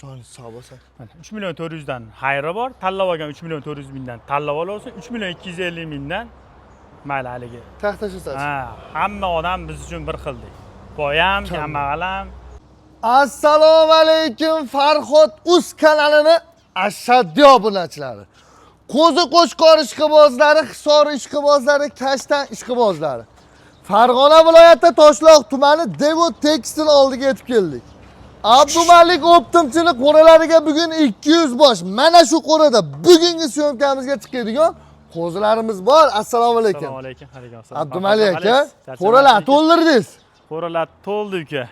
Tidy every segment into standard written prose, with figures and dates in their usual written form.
Joningiz sog' bo'lsin. Mana 3 million 400 dan xayri bor. Tanlab olgan 3 million 400 mingdan tanlab olaversin. 3 million 250 mingdan mayli haligi. Taxtashasiz. Ha, hamma odam biz uchun bir xildek. Boyam, kambag'al ham. Assalomu alaykum Farhod Uz kanalini ashaddiy obunachilari. Qo'zi Qo'chqor ishqibozlari, Hisor ishqibozlari, Kashtan ishqibozlari. Farg'ona viloyati Toshloq tumani Devot Tekstil oldiga yetib keldik. Abdumalik optimchilik qo'ralariga bugun 200 bosh. Mana shu qo'rada bugungi syomkamizga chiqadigan qo'zilarimiz bor. Assalomu alaykum. Assalomu alaykum. Alaykum assalom. Abdumalik aka, qo'ralar to'ldirdingiz. Qo'ralar to'ldi uka.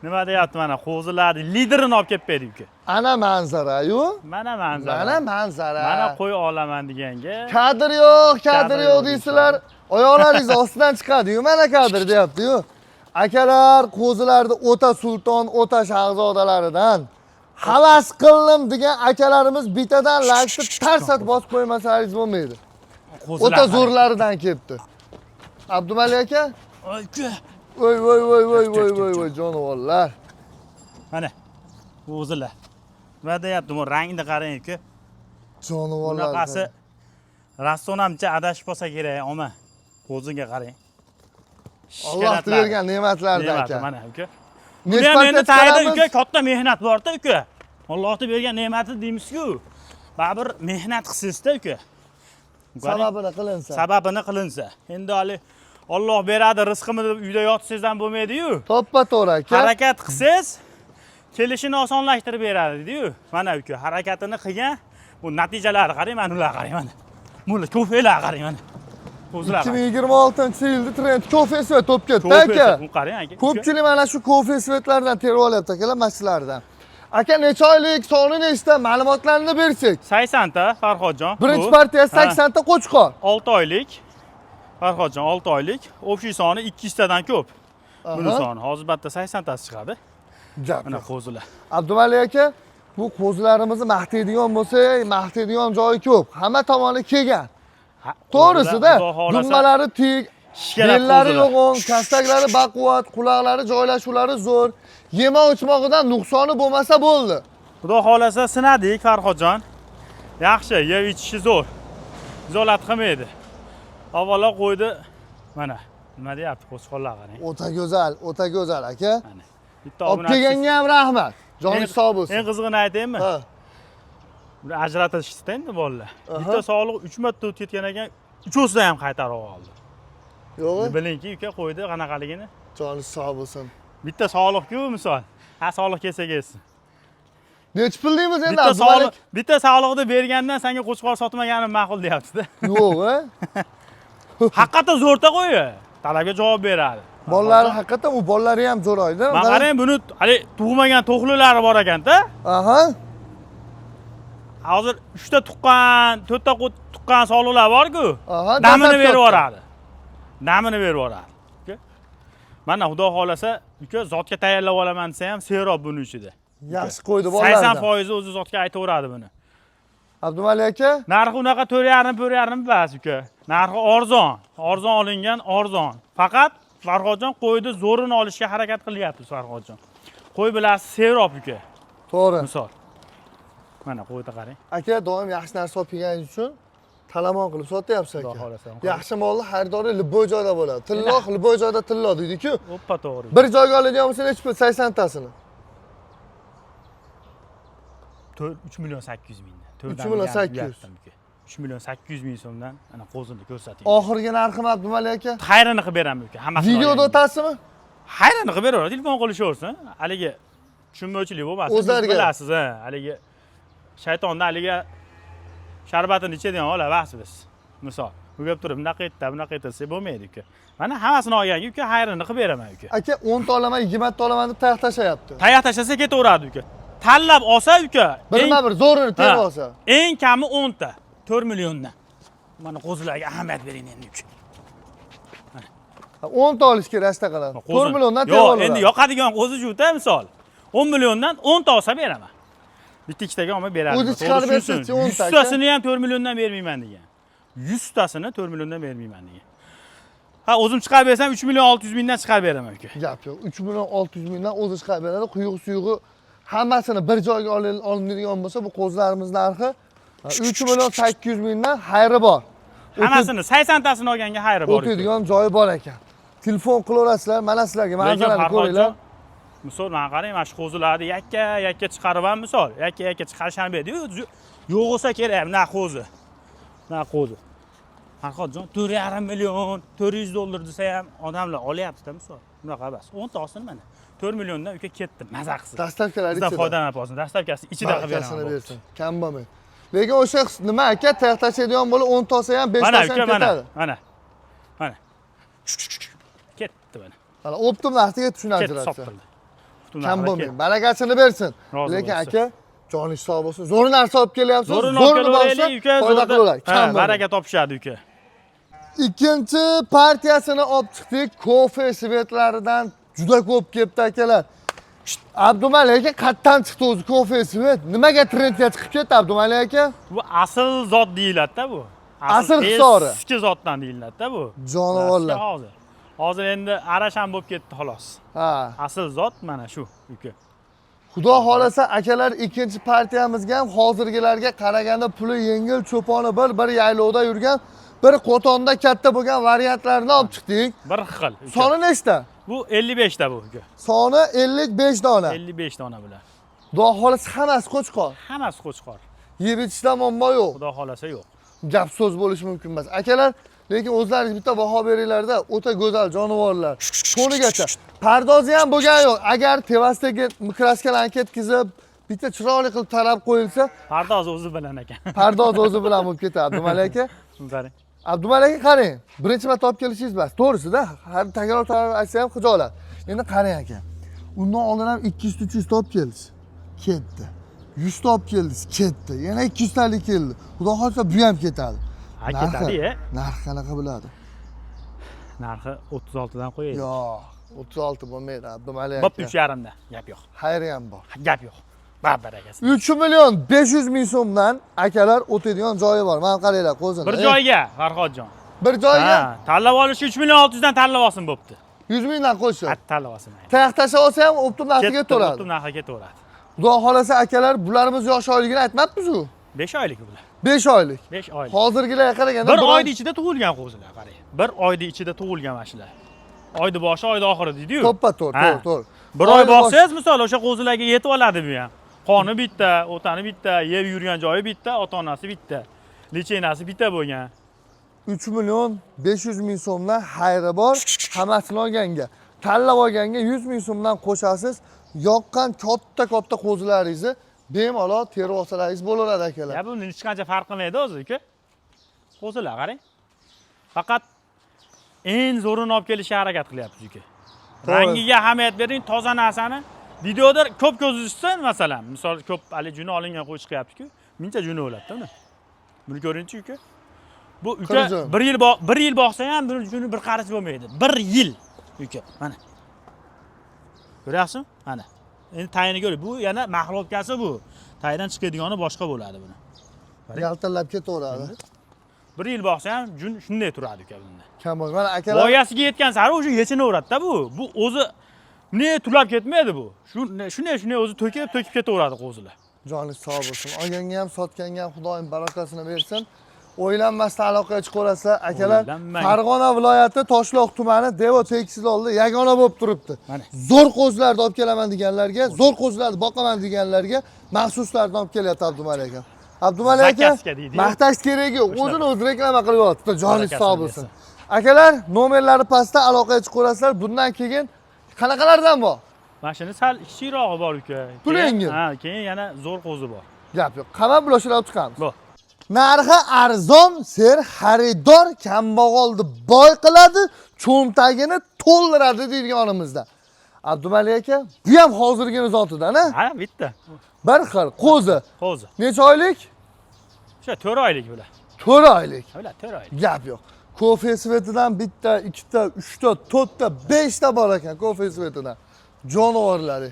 Nima deyapti mana qo'zilarni liderini olib kelib berdik uka. Ana manzara-yu. Mana manzara. Mana manzara. Mana qo'y olaman deganga. Kadr yo'q deysizlar. Oyoqlaringiz ostidan chiqadi-yu, mana kadr deyapti-yu. Akalar, qo'zilarni o'ta sulton, o'ta shahzodalaridan havas qildim degan akalarimiz bitadan laykni tarsat bosib qo'ymasangiz bo'lmaydi. O'ta zo'rlaridan kelibdi. Abdumalik aka? Aka. Voy, jonivorlar. Mana qo'zilar. Nima deyapti, bu rangni qarang aka. Jonivorlar. Bunaqasi rassonamcha adashib qolsa kerak, oma. Qo'ziga qarang. Alloh bergan ne'matlardan aka. Mana aka. Nechta Meni tayida aka, katta mehnat bor-da aka. Allohning bergan ne'mati deymiz-ku. Baribir mehnat qilsiz-da aka. Sababini qilinsa. Endi hali Alloh beradi rizqimni deb uyda yotsangiz ham bo'lmaydi-yu. To'ppa-to'g'ri aka. Harakat qilsangiz kelishini osonlashtirib beradi dedi-yu. Mana aka, harakatini qilgan bu natijalari qarang, mana ular qarang mana. Mulla ko'felar qarang mana. 2026-yilda trend kofe svet top ketdi aka. Bu qarang aka. Ko'pchilik mana shu kofe svetlardan terib olyapti akalar, masjidlardan. Aka necha oylik, soni nechta, ma'lumotlarni bersak. 80 ta Farhodjon. Birinchi partiya 80 ta Qo'chqor. 6 oylik. Farhodjon 6 oylik. O'sha soni 200 tadan ko'p. Buni soni hozir batda 80 tasi chiqadi. Mana qo'zilar. Abdumalik aka, bu qo'zilarimizni maqtaydigan bo'lsak, maqtaydigan joyi ko'p. Hamma tomoni kelgan. To'g'risi-da, dummalari tik, bellari yo'g'on, kastaklari baquvvat, quloqlari joylashuvlari zo'r. Yema-ichmoqdan nuqsoni bo'lmasa bo'ldi. Xudo xolasa sinadik Farhodjon. Yaxshi, yeb ichishi zo'r. Zolat qilmaydi. Avvalo qo'ydi. Mana, nima deyapti qo'chqorlar qarang. O'ta go'zal aka. Mana. Bitta olib kelganga ham rahmat. Joningiz sog' bo'lsin. Eng qizig'ini aytaymi? Ha. Buni ajratishdi endi bolalar. Bitta sog'liq 3 marta o'tib ketgan ekan, uchovsida ham qaytarib oldi. Yo'q. Bilingki, uka qo'ydi qanaqaligini. Joningiz sog' bo'lsin. Bitta sog'liq-ku misol. Ha, sog'liq kelsa kelsin. Nech pul deymiz endi Abdumalik? Bitta sog'liqni bergandan senga qo'chqor sotmaganim ma'qul deyapti-da. Yo'q, a? Haqiqatan zo'rta qo'yi. Talabga javob beradi. Bolalari haqiqatan u bolalari ham zo'r oyda. Men qarang, buni hali tug'magan to'qlilari bor ekan-da. Aha. Hozir 3 ta tuqqan, 4 ta tuqqan sog'liqlar bor-ku. Aha, damini berib yuboradi. Damini berib yuboradi. Mana xudo xolasa, uka zotga tayyorlab olaman desa ham serob buni ichida. Yaxshi qo'ydi bolalar. 80% o'zi zotga aytaveradi buni. Abdumalik aka, narxi unaqa 4,5 emas uka. Narxi arzon. Arzon olingan, arzon. Faqat Farhodjon qo'yni zo'rini olishga harakat qilyapmiz Farhodjon. Qo'y bilasiz serob uka. To'g'ri. Misol. Mana qo'yni qarang. Aka doim yaxshi narsa olib kelganingiz uchun talamon qilib sotyapsiz aka. Yaxshi molni xaridori liboy joyda bo'ladi. Tilloq liboy joyda tillo deydi-ku. Oppa to'g'ri. Bir joyga oladigan bo'lsa nech pul 80 tasini? 3 million 800 mingdan. 3 million 800. 3 million 800 ming so'mdan ana qo'zini ko'rsating. Oxirgi narxim Abdumalik aka? Xayrini qilib beraman uka. Hammasini. Videoda o'tasizmi? Xayrini qilib beraver, telefon qilishaversin. Haligi tushunmovchilik bo'lmasin. O'zlariga bilasiz, ha. Haligi shaytondan haligi sharbatini ichadigan ola vaqtimiz. Misol, bu gap turib, bunaqa etsa bo'lmaydi uka. Mana hammasini olganga uka xayrini qilib beraman uka. Aka 10 ta olaman, 20 ta olaman deb tayoq tashlayapti. Tayoq tashlasa ketaveradi uka. Tanlab olsa uka, birma-bir zo'rini terib olsa. Eng kami 10 ta, 4 milliondan. Mana qo'zilarga ahamiyat bering endi uka. 10 ta olish kerak asta qiladi. 4 milliondan terib olaman. Yo'q, endi yoqadigan qo'zi shu-da misol. 10 milliondan 10 ta olsa beraman. Bitta ikkitaga olmay beradi. O'zi chiqarib bersa-chi 10 ta. 100 tasini ham 4 milliondan bermayman degan. 100 tasini 4 milliondan bermayman degan. Ha, o'zim chiqarib bersam 3 million 600 mingdan chiqarib beraman aka. Gap yo'q. 3 million 600 mingdan o'zi chiqarib beradi. Quyuq suyug'i hammasini bir joyga olinadigan bo'lsa, bu qo'zilarimiz narxi 3 million 800 mingdan xayri bor. Hammasini 80tasini olganga xayri bor. O'tadigan joyi bor ekan. Telefon qilaverasizlar, mana sizlarga manzarani ko'ringlar. Misol, men qarang, mana shu qo'zilarni yakka chiqarib ham misol, yakka chiqarish ham berdi. Yo'q bo'lsa kerak, mana qo'zi. Mana qo'zi. Farhodjon 4,5 million, 400 dollar desa ham odamlar olyapti-da misol. Bunaqa bas. 10 tasini mana 4 milliondan uka ketdi, maza qilsin. Dastavkalar ichida. Bizdan foydalanib olsin. Dastavkasi ichida qilib beraman. Kam bo'lmaydi. Lekin o'sha nima aka, taqtashadigan bo'lib 10 tasa ham 5 tasa ham ketadi. Mana. Ketdi mana. Mana optim narxiga tushunib ajratdi. Kam bo'lmaydi. Barakasini bersin. Lekin aka, joningiz sog' bo'lsin. Zo'r narsa olib kelyapsiz. Zo'rini olib kelaylik uka. Foyda qilaveradi. Ha, baraka topishadi uka. Ikkinchi partiyasini olib chiqdik. Kofe svetlaridan juda ko'p kelibdi akalar. Abdumalik aka qayerdan chiqdi o'zi kofe svet? Nimaga trendga chiqib ketdi Abdumalik aka? Bu asl zot deyiladi-da bu. Asl hisori. Eski zotdan deyiladi-da bu. Jonivorlar. Hozir endi arasham bo'lib ketdi xolos. Ha. Asl zot mana shu uka. Xudo xolasa akalar, ikkinchi partiyamizga ham hozirgilarga qaraganda puli yengil cho'poni bir yaylovda yurgan, bir qo'tonda katta bo'lgan variantlarni olib chiqdik. Bir xil. Soni nechta? Bu 55 ta bu uka. Soni 55 dona. 55 dona bular. Xudo xolasa hammasi qo'chqor. Hammasi qo'chqor. Yeb ichishda muammo yo'q. Xudo xolasa yo'q. Gap so'z bo'lishi mumkin emas. Akalar, lekin o'zlaringiz bitta baho beringlar-da, o'ta go'zal jonivorlar. To'nigacha. Pardozi ham bo'lgan yo'q. Agar tevasdagi mikroskal ketkizib, bitta chiroyli qilib talab qo'yilsa, pardoz o'zi bilan ekan. Pardoz o'zi bilan bo'lib ketadi, Abdumalik aka. Qarang. Abdumalik aka qarang. Birinchi marta olib kelishingiz bas. To'g'risi-da, har takror aytsa ham xijolat. Endi qarang aka. Undan oldin ham 200-300 ta olib keldi. Ketdi. 100 ta olib keldi, ketdi. Yana 200 talik keldi. Xudo xolsa bu ham ketadi. Ha, ketadi-ya. Narx qanaqa bo'ladi? Narxi 36 dan qo'yaylik. Yo'q, 36 bo'lmaydi, Abdumalik aka. Bo'p 3,5 dan. Gap yo'q. Xayri ham bor. Gap yo'q. Barakasi. 3 million 500 ming so'mdan akalar o'tadigan joyi bor. Mana qaranglar, qo'zini. Bir joyga, Farhodjon. Bir joyga? Ha, tanlab olish 3 million 600 dan tanlab olsin bo'pti. 100 mingdan qo'shib. Ha, tanlab olsin. Taq tashlab olsa ham optim narxiga to'ladi. Optim narxiga ketaveradi. Xudo xolasa akalar, bularimiz yosh oyligini aytmabmiz-ku? 5 oylik bular. 5 oylik. 5 oylik. Hozirgilarga qaraganda 1 oyning ichida tug'ilgan qo'zilar, qarang. 1 oyning ichida tug'ilgan mashlar. Oyni boshi, oyni oxiri deydi-yu. To'g'ri. 1 oy boqsangiz, misol o'sha qo'zilarga yetib oladi bu ham. Qoni bitta, o'tani bitta, yeb yurgan joyi bitta, ota-onasi bitta, lichenasi bitta bo'lgan. 3 million 500 ming so'mdan xayri bor. Hammasini olganga, tanlab olganga 100 ming so'mdan qo'shasiz. Yoqqan katta qo'zilaringizni bemalol terib olsalaringiz bo'laveradi akalar. Ya bu hech qancha farq qilmaydi o'zi uka. Qo'zilar qarang. Faqat eng zo'rini olib kelishga harakat qilyapmiz uka. Rangiga ahamiyat bering, toza narsani. Videoda ko'p ko'zishsin, masalan, misol ko'p hali juni olingan qo'y chiqyapti-ku, mincha juni o'ladi-da uni. Buni ko'ring-chi uka. Bu uka 1 yil boqsa ham bir juni bir qarich bo'lmaydi. 1 yil uka. Mana. Ko'ryapsizmi? Mana. Endi tayini ko'ring. Bu yana mahluqasi bu. Taydan chiqadigani boshqa bo'ladi buni. Yaltillab ketaveradi. 1 yil boqsa ham jun shunday turadi uka bunda. Kam bo'ldi. Mana akalar voyasiga yetgan sari o'sha yechinaveradi-da bu. Bu o'zi ne tulab ketmaydi bu. Shunday o'zi to'kib ketaveradi qo'zilar. Joningiz sog' bo'lsin. Olganga ham, sotganga ham Xudoyim barakasini bersin. O'ylanmasdan aloqaga chiqaverasizlar. Akalar, Farg'ona viloyati Toshloq tumani Devo tekstil oldi yagona bo'lib turibdi. Zo'r qo'zilarni olib kelaman deganlarga, zo'r qo'zilarni boqaman deganlarga maxsuslarni olib kelyapti Abdumalik aka. Abdumalik aka, maqtash keragi yo'q. O'zini o'zi reklama qilib yotibdi. Joningiz sog' bo'lsin. Akalar, nomerlari pastda aloqaga chiqaverasizlar. Bundan keyin qanaqalardan bor? Mana shuni sal kichikroqi bor uka. Puli yengil. Ha, keyin yana zo'r qo'zi bor. Gap yo'q. Qamab buloshlar olib chiqamiz. Bu. Narxi arzon, ser xaridor kambag'alni boy qiladi, cho'ntagini to'ldiradi deydiganimizda. Abdumalik aka, bu ham hozirgi zotidan, ha? Ha, bitta. Bir xil qo'zi. Qo'zi. Necha oylik? O'sha 4 oylik bular. 4 oylik. Bular 4 oylik. Gap yo'q. Kofe svetidan bitta, ikkita, 3 ta, 4 ta, 5 ta bor ekan kofe svetidan. Jonivorlari.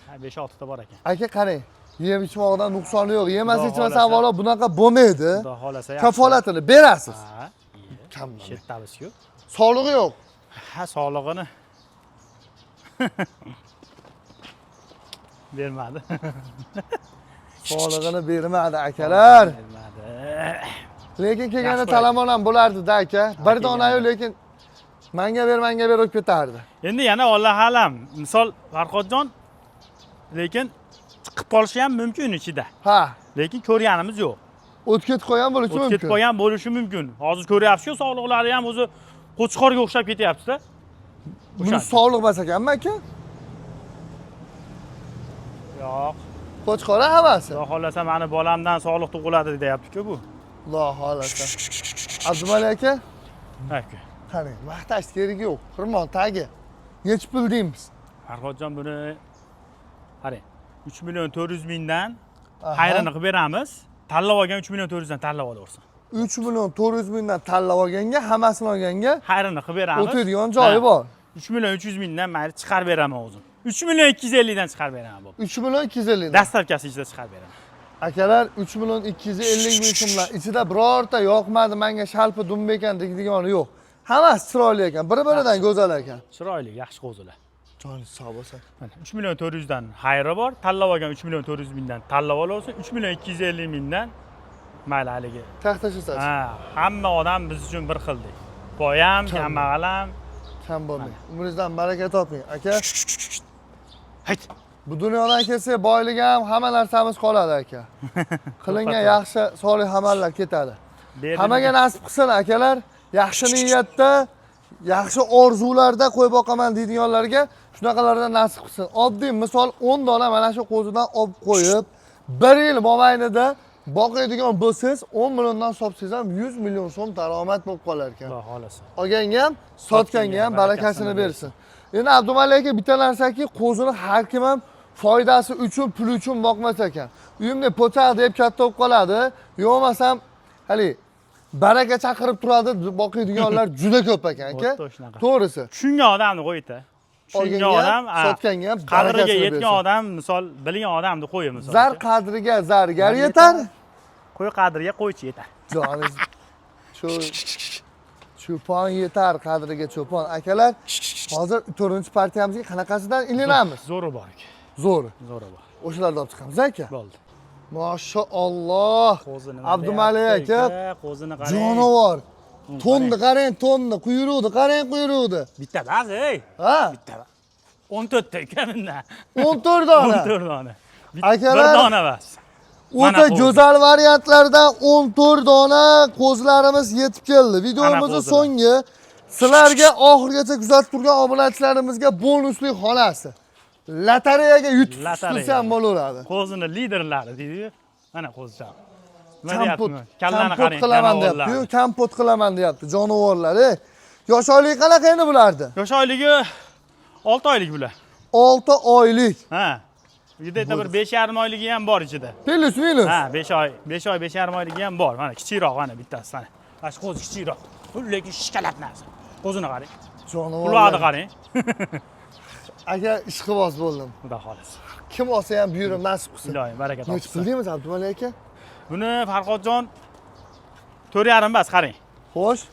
Ha, 5-6 ta bor ekan. Aka qarang. Yem ichmoqdan nuqsoni yo'q. Yemas ichmasa avvalo bunaqa bo'lmaydi. Xudo xolasa yaxshi. Kafolatini berasiz. Ha, kam shettabisiz-ku. Sog'lig'i yo'q. Ha, sog'lig'ini. Bermadi. Solig'ini bermadi akalar. Bermadi. Lekin kelganda Yaxshi talamon ham bo'lardi-da aka. Bir kelganda. donayu lekin menga ber olib ketardi. Endi yana Alloh alam. Misol Farhodjon lekin chiqib qolishi ham mumkin ichida. Ha, Lekin ko'rganimiz yo'q. o'tib ketib qolgan bo'lishi O'tib mumkin. ketib qolgan bo'lishi mumkin. Hozir ko'ryapsiz-ku, sog'liqlari ham o'zi qo'chqorga o'xshab ketyapti-da. Buni sog'liq emas ekanmi aka? Yo'q. Qo'chqora hammasi. Xudo xolasa mani bolamdan sog'liq tug'iladi deyapti-ku bu. Xudo xolasa. Abdumalik aka, Aka. qani, maqtash keragi yo'q. Xirmon tagi. Nechi pul deymiz? Farhodjon buni qarang. 3 million 400 mingdan Aha. xayrini qilib beramiz. Tanlab olgan 3 million 400 dan tanlab olaversin. 3 million 400 mingdan tanlab olganga, hammasini olganga Xayrini qilib beramiz. o'tadigan joyi bor. 3 million 300 mingdan mayli chiqarib beraman o'zim. 3 million 250 dan chiqarib beraman bu. 3 million 250 dan. Dastavkasi ichida chiqarib beraman. Akalar 3 million 250 ming so'mlar ichida birorta yoqmadi menga shalpi dumba ekan deydigani yo'q. Hammasi chiroyli ekan, bir-biridan go'zal ekan. Chiroyli, yaxshi qo'zilar. Joni sog' bo'lsin. Mana 3 million 400 dan xayri bor. Tanlab olgan 3 million 400 mingdan tanlab olaversin. 3 million 250 mingdan mayli haligi. Taxtashasiz. Ha, hamma odam biz uchun bir xildek. Boyam, kambag'al ham. Kam bo'lmang. Umringizdan baraka toping. Aka, Hayt. bu dunyodan kelsa boylik ham hamma narsamiz qoladi aka. Qilingan yaxshi solih amallar ketadi. Hammaga nasib qilsin akalar. Yaxshi niyatda, yaxshi orzularda qo'yib boqaman deydiganlarga shunaqalardan nasib qilsin. Oddiy misol 10 dona mana shu qo'zidan olib qo'yib, 1 yil mobaynida boqadigan bo'lsangiz, 10 milliondan sotsangiz ham 100 million so'm daromad bo'lib qolar ekan. Xudo xolasa. Olganga ham, sotganga ham barakasini bersin. Endi Abdumalik aka bitta narsaki, qo'zini har kim ham foydasi uchun, pul uchun boqmas ekan. Uyimda po'chaq deb katta bo'lib qoladi, yo'qmasam hali baraka chaqirib turadi, boqadiganlar juda ko'p ekan aka. To'g'risi. Tushungan odamni qo'ydi. Tushungan odam, sotganga ham qadriga yetgan odam, misol bilgan odamni qo'yi misol. Zar qadriga zargar yetar. Qo'y qadriga qo'ychi yetar. Joningiz cho'pon yetar qadriga cho'pon. Akalar, hozir 4-partiyamizga qanaqasidan ilinamiz? Zo'ri bor ekan. Zo'ri. Zo'ri bor. O'shalarni olib chiqamiz aka. Bo'ldi. Mashaalloh. Abdumalik aka, qo'zini qarang. jonivor. Tonni qarang, tonni, quyruqni qarang, quyruqni. Bitta bas, ey. Ha? Bitta. 14 ta ekan bundan. 14 dona. 14 dona. Akalar, bir dona bas. O'ta go'zal variantlardan 14 dona qo'zlarimiz yetib keldi. Videomizning so'nggi sizlarga oxirigacha kuzatib turgan obunachilarimizga bonusli xonasi. Lotereyaga yutib tushsam bo'laveradi. Qo'zini liderlari deydi-yu. Mana qo'zicham. Kampot qilaman deyapti-yu, kampot qilaman deyapti jonivorlar. Yosh oyligi qanaqa endi bulardi? Yosh oyligi 6 oylik bular. 6 oylik. Ha. Uyda bir 5,5 oyligi ham bor ichida. Plus minus. Ha, 5 oy, 5,5 oyligi ham bor. Mana kichikroq mana bittasi mana. Mana shu qo'zi kichikroq. Lekin shikalat narsa. Qo'zini qarang. Jonivorlar. Quloqni qarang. Aka ishqiboz bo'ldim. Xudo xolasa. Kim olsa ham buyurib nasib qilsin. Iloyim baraka topsin. Necha pul deymiz Abdumalik aka? Buni Farhodjon 4,5 bas qarang. Xo'sh.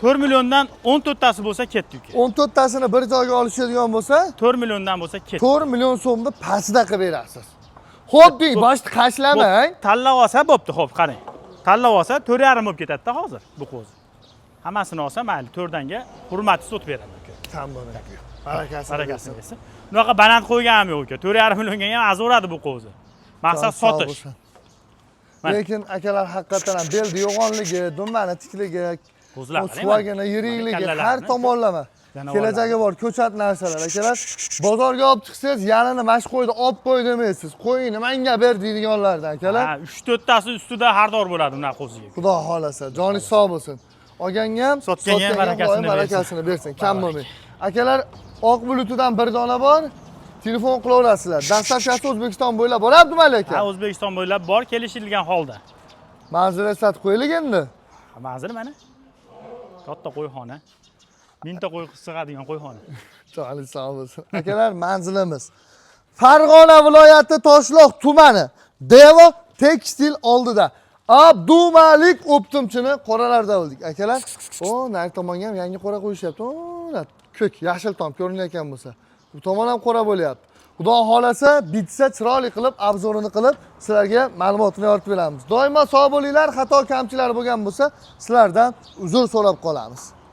4 milliondan 14 tasi bo'lsa ketdi uka. 14 tasini bir joyga olishadigan bo'lsa, 4 milliondan bo'lsa ketdi. 4 million so'mni pastida qilib berasiz. Xo'p deng, boshni qashlamang. Tanlab olsa bo'pti, xo'p qarang. Tanlab olsa 4,5 bo'lib ketadi-da hozir bu qo'zi. Hammasini olsa mayli 4 danga hurmatsiz o'tib beraman uka. Tam bo'ladi. Barakasi bersin. Bunaqa baland qo'ygan ham yo'q uka. 4,5 millionga ham azo'radi bu qo'zi. Maqsad sotish. Lekin akalar haqiqatan ham beldi yo'g'onligi, dumbani tikligi, o'svagini, yirikligi har tomonlama kelajagi bor ko'chat narsalar. Akalar, bozorga olib chiqsangiz, yanini mash qo'ydi, olib qo'y demaysiz. Qo'yingni menga ber deydiganlardan akalar. Ha, 3-4 tasi ustida xardor bo'ladi bunaqa qo'ziga. Xudo xolasa, joningiz sog' bo'lsin. Olganga ham, sotganga ham barakasini bersin. Kam bo'lmang. Akalar, oq bulutidan bir dona bor. Telefon qilaverasizlar. Dastavkasi O'zbekiston bo'ylab bor Abdumalik aka. Ha, O'zbekiston bo'ylab bor, kelishilgan holda. Manzil eslatib qo'ylik endi. Manzil mana. Katta qo'yxona. 1000 ta qo'y sig'adigan qo'yxona. Joningiz sog' bo'lsin. Akalar, manzilimiz Farg'ona viloyati Toshloq tumani Devo tekstil oldida. Abdumalik optimchini qoralarda bo'ldik. Akalar, nari tomonga ham yangi qora qo'yishyapti. Ko'k, yashil tom ko'rinayotgan bo'lsa. Bu tomon ham qora bo'lyapti. Xudo xolasa, bitsa chiroyli qilib, obzorini qilib, sizlarga ma'lumotini yoritib beramiz. Doimo sog' bo'linglar, xato kamchilar bo'lgan bo'lsa, sizlardan uzr so'rab qolamiz.